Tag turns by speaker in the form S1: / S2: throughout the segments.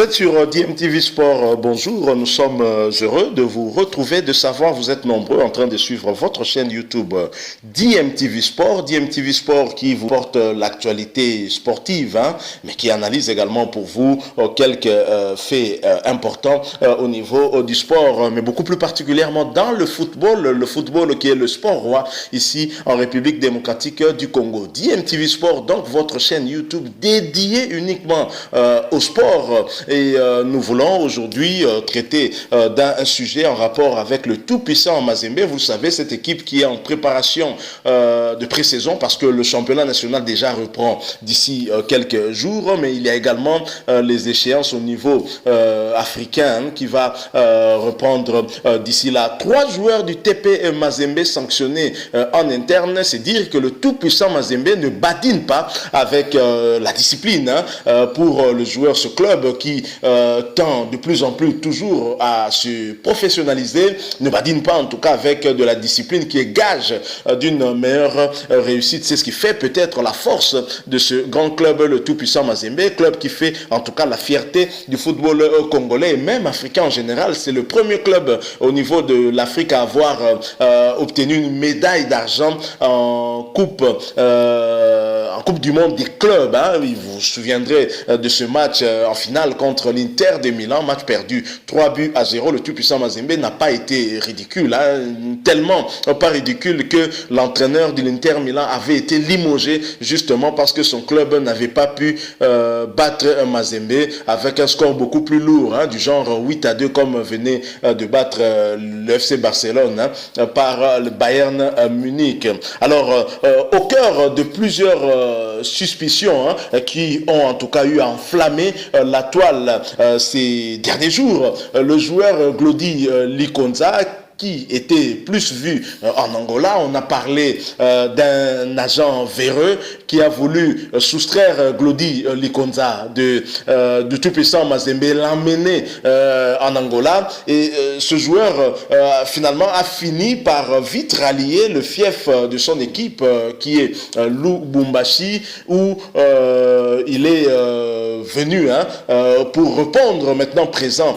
S1: Vous êtes sur DMTV Sport, bonjour, nous sommes heureux de vous retrouver, de savoir vous êtes nombreux en train de suivre votre chaîne YouTube DMTV Sport qui vous porte l'actualité sportive, mais qui analyse également pour vous quelques faits importants au niveau du sport, mais beaucoup plus particulièrement dans le football qui est le sport roi ici en République démocratique du Congo. DMTV Sport, donc votre chaîne YouTube dédiée uniquement au sport. Et nous voulons aujourd'hui traiter d'un sujet en rapport avec le tout-puissant Mazembe. Vous savez, cette équipe qui est en préparation de pré-saison parce que le championnat national déjà reprend d'ici quelques jours, mais il y a également les échéances au niveau africain qui va reprendre d'ici là. 3 joueurs du TP Mazembe sanctionnés en interne, c'est dire que le tout-puissant Mazembe ne badine pas avec la discipline pour le joueur, ce club qui tend de plus en plus toujours à se professionnaliser, ne badine pas en tout cas avec de la discipline qui est gage d'une meilleure réussite. C'est ce qui fait peut-être la force de ce grand club, le tout-puissant Mazembe, club qui fait en tout cas la fierté du football congolais et même africain en général. C'est le premier club au niveau de l'Afrique à avoir obtenu une médaille d'argent en coupe du monde des clubs. Vous vous souviendrez de ce match en finale contre l'Inter de Milan, match perdu 3-0. Le tout-puissant Mazembe n'a pas été ridicule, tellement pas ridicule que l'entraîneur de l'Inter Milan avait été limogé justement parce que son club n'avait pas pu battre Mazembe avec un score beaucoup plus lourd, du genre 8-2 comme venait de battre le FC Barcelone par le Bayern Munich. Alors, au cœur de plusieurs suspicions qui ont en tout cas eu à enflammer la toile ces derniers jours, le joueur Glody Likonza, qui était plus vu en Angola. On a parlé d'un agent véreux qui a voulu soustraire Glody Likonza du tout-puissant Mazembe, l'emmener en Angola. Et ce joueur finalement a fini par vite rallier le fief de son équipe qui est Lubumbashi, où il est venu pour répondre maintenant présent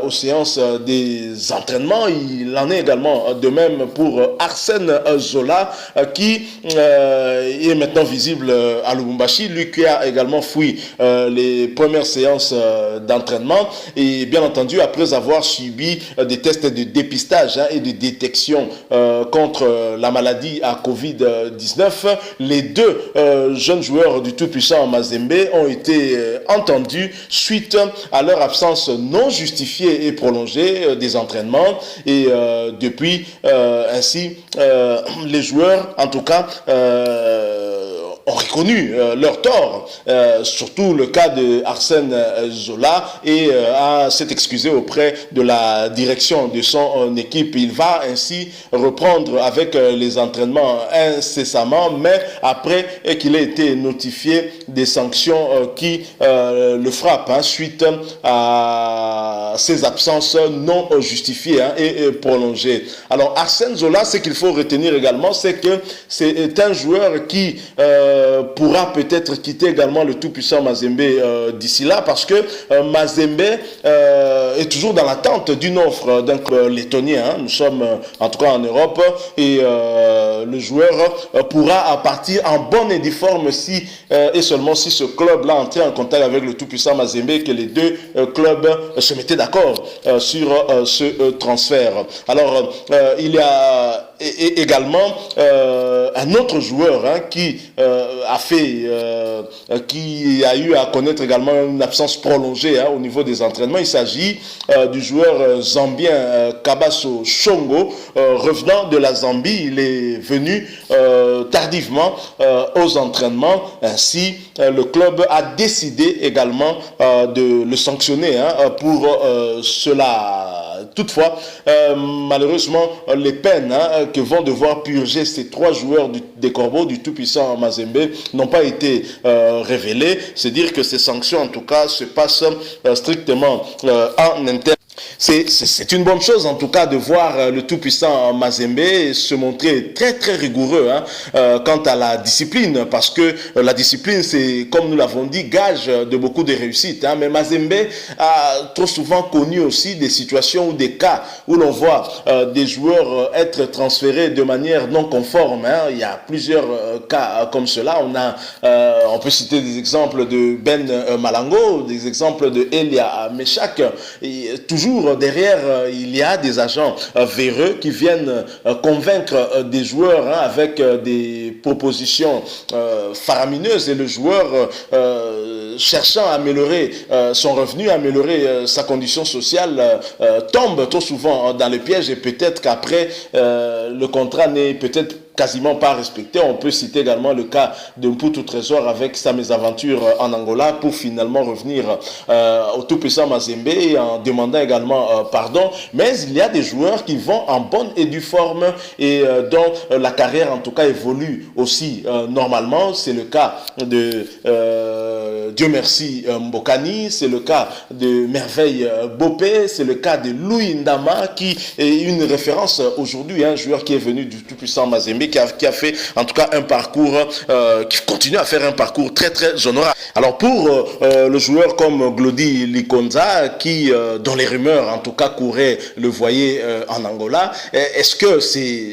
S1: aux séances des entraînements. Il en est également de même pour Arsène Zola qui est maintenant visible à Lubumbashi, lui qui a également fui les premières séances d'entraînement et bien entendu après avoir subi des tests de dépistage et de détection contre la maladie à Covid-19, les deux jeunes joueurs du tout-puissant Mazembe ont été entendus suite à leur absence non justifiée et prolongée des entraînements et depuis ainsi les joueurs en tout cas ont reconnu leur tort, surtout le cas de Arsène Zola, et s'est excusé auprès de la direction de son équipe. Il va ainsi reprendre avec les entraînements incessamment, mais après qu'il ait été notifié des sanctions qui le frappent suite à ces absences non justifiées et prolongées. Alors Arsène Zola, ce qu'il faut retenir également, c'est que c'est un joueur qui pourra peut-être quitter également le tout-puissant Mazembe d'ici là, parce que Mazembe est toujours dans l'attente d'une offre d'un club lettonien. Nous sommes en tout cas en Europe et le joueur pourra partir en bonne et due forme si et seulement si ce club-là entrait en contact avec le tout-puissant Mazembe et que les deux clubs se mettaient d'accord sur ce transfert. Alors, il y a également un autre joueur qui qui a eu à connaître également une absence prolongée au niveau des entraînements. Il s'agit du joueur zambien Kabaso Shongo, revenant de la Zambie. Il est venu tardivement aux entraînements. Ainsi, le club a décidé également de le sanctionner pour cela. Toutefois, malheureusement, les peines que vont devoir purger ces 3 joueurs des Corbeaux du tout-puissant Mazembe n'ont pas été révélées. C'est dire que ces sanctions, en tout cas, se passent strictement en interne. C'est une bonne chose en tout cas de voir le tout-puissant Mazembe se montrer très très rigoureux quant à la discipline, parce que la discipline, c'est, comme nous l'avons dit, gage de beaucoup de réussite. Mais Mazembe a trop souvent connu aussi des situations ou des cas où l'on voit des joueurs être transférés de manière non conforme. Il y a plusieurs cas comme cela. On peut citer des exemples de Ben Malango, des exemples de Elia Meshak, et toujours derrière, il y a des agents véreux qui viennent convaincre des joueurs avec des propositions faramineuses, et le joueur cherchant à améliorer son revenu, améliorer sa condition sociale, tombe trop souvent dans le piège, et peut-être qu'après le contrat n'est peut-être quasiment pas respecté. On peut citer également le cas de Mputu Trésor avec sa mésaventure en Angola, pour finalement revenir au tout-puissant Mazembe en demandant également pardon. Mais il y a des joueurs qui vont en bonne et due forme et dont la carrière en tout cas évolue aussi normalement. C'est le cas de Dieu merci Mbokani, c'est le cas de Merveille Bopé, c'est le cas de Louis Ndama, qui est une référence aujourd'hui, un joueur qui est venu du tout-puissant Mazembe, qui a fait en tout cas un parcours, qui continue à faire un parcours très très honorable. Alors pour le joueur comme Glody Likonza, dont les rumeurs en tout cas couraient, le voyer en Angola, est-ce que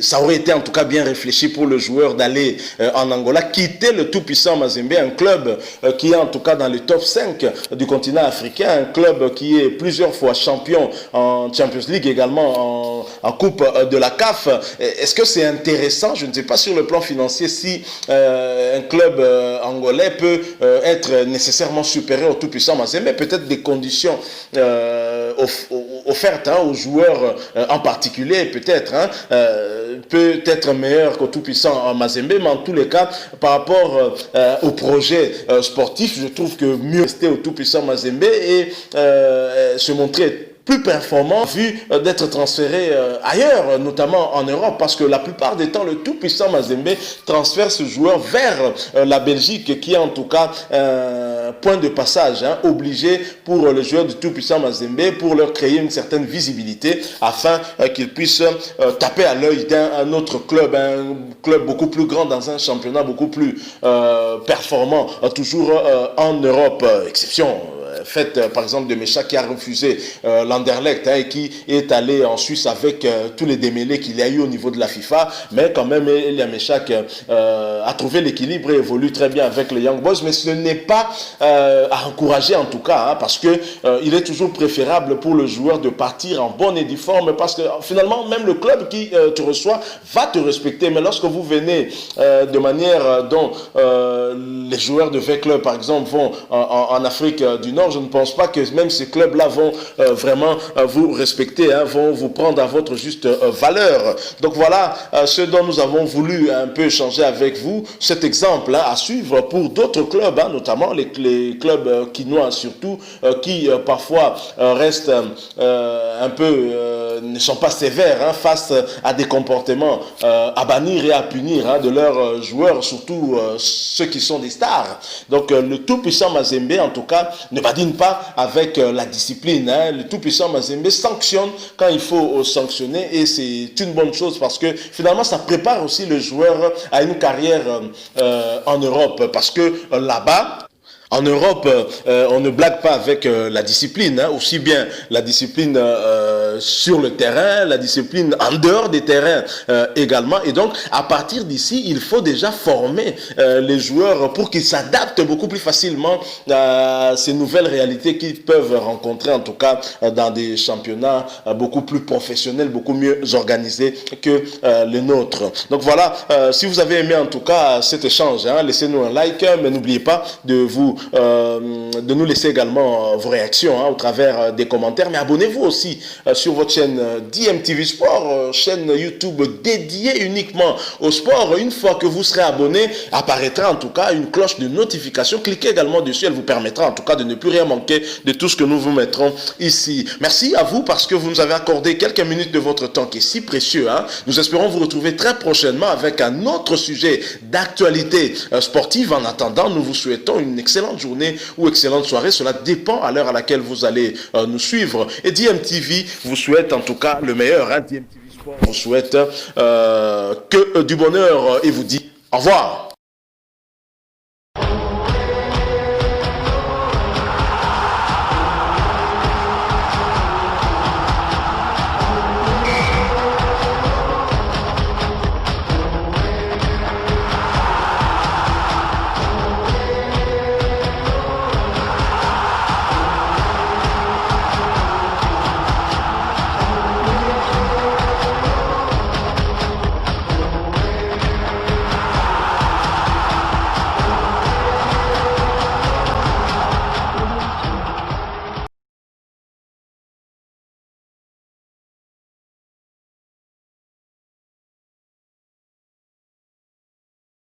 S1: ça aurait été en tout cas bien réfléchi pour le joueur d'aller en Angola, quitter le tout-puissant Mazembe, un club qui est en tout cas dans le top 5 du continent africain, un club qui est plusieurs fois champion en Champions League, également en Coupe de la CAF. Est-ce que c'est intéressant? Je ne sais pas sur le plan financier si un club angolais peut être nécessairement supérieur au tout-puissant Mazembe, mais peut-être des conditions offertes aux joueurs en particulier, peut-être peut-être meilleur qu'au tout-puissant Mazembe, mais en tous les cas, par rapport au projet sportif, je trouve que mieux rester au tout-puissant Mazembe et se montrer plus performant vu d'être transféré ailleurs, notamment en Europe, parce que la plupart des temps, le tout-puissant Mazembe transfère ce joueur vers la Belgique, qui est en tout cas un point de passage obligé pour les joueurs du tout-puissant Mazembe, pour leur créer une certaine visibilité, afin qu'ils puissent taper à l'œil d'un autre club, un club beaucoup plus grand dans un championnat beaucoup plus performant, toujours en Europe, exception faite par exemple de Meshak, qui a refusé l'Anderlecht et qui est allé en Suisse avec tous les démêlés qu'il y a eu au niveau de la FIFA, mais quand même Elia Meshak a trouvé l'équilibre et évolue très bien avec les Young Boys, mais ce n'est pas à encourager en tout cas, parce que il est toujours préférable pour le joueur de partir en bonne et due forme, parce que finalement même le club qui te reçoit va te respecter, mais lorsque vous venez de manière dont les joueurs de V-Club par exemple vont en Afrique du Nord, je ne pense pas que même ces clubs-là vont vraiment vous respecter, vont vous prendre à votre juste valeur. Donc voilà ce dont nous avons voulu un peu échanger avec vous, cet exemple à suivre pour d'autres clubs, notamment les clubs quinois surtout, qui parfois restent un peu, ne sont pas sévères face à des comportements à bannir et à punir de leurs joueurs, surtout ceux qui sont des stars. Donc le tout-puissant Mazembe en tout cas ne badine pas avec la discipline. Le tout-puissant Mazembe sanctionne quand il faut sanctionner, et c'est une bonne chose parce que finalement ça prépare aussi le joueur à une carrière en Europe, parce que là-bas, en Europe, on ne blague pas avec la discipline, aussi bien la discipline sur le terrain, la discipline en dehors des terrains également. Et donc, à partir d'ici, il faut déjà former les joueurs pour qu'ils s'adaptent beaucoup plus facilement à ces nouvelles réalités qu'ils peuvent rencontrer, en tout cas dans des championnats beaucoup plus professionnels, beaucoup mieux organisés que les nôtres. Donc voilà, si vous avez aimé en tout cas cet échange, laissez-nous un like, mais n'oubliez pas de nous laisser également vos réactions au travers des commentaires, mais abonnez-vous aussi sur sur votre chaîne DMTV Sport, chaîne YouTube dédiée uniquement au sport. Une fois que vous serez abonné, apparaîtra en tout cas une cloche de notification. Cliquez également dessus, elle vous permettra en tout cas de ne plus rien manquer de tout ce que nous vous mettrons ici. Merci à vous parce que vous nous avez accordé quelques minutes de votre temps qui est si précieux. Hein. Nous espérons vous retrouver très prochainement avec un autre sujet d'actualité sportive. En attendant, nous vous souhaitons une excellente journée ou excellente soirée. Cela dépend à l'heure à laquelle vous allez nous suivre. Et DMTV vous souhaite en tout cas le meilleur. Hein. DMTV Sport vous souhaite que du bonheur et vous dit au revoir.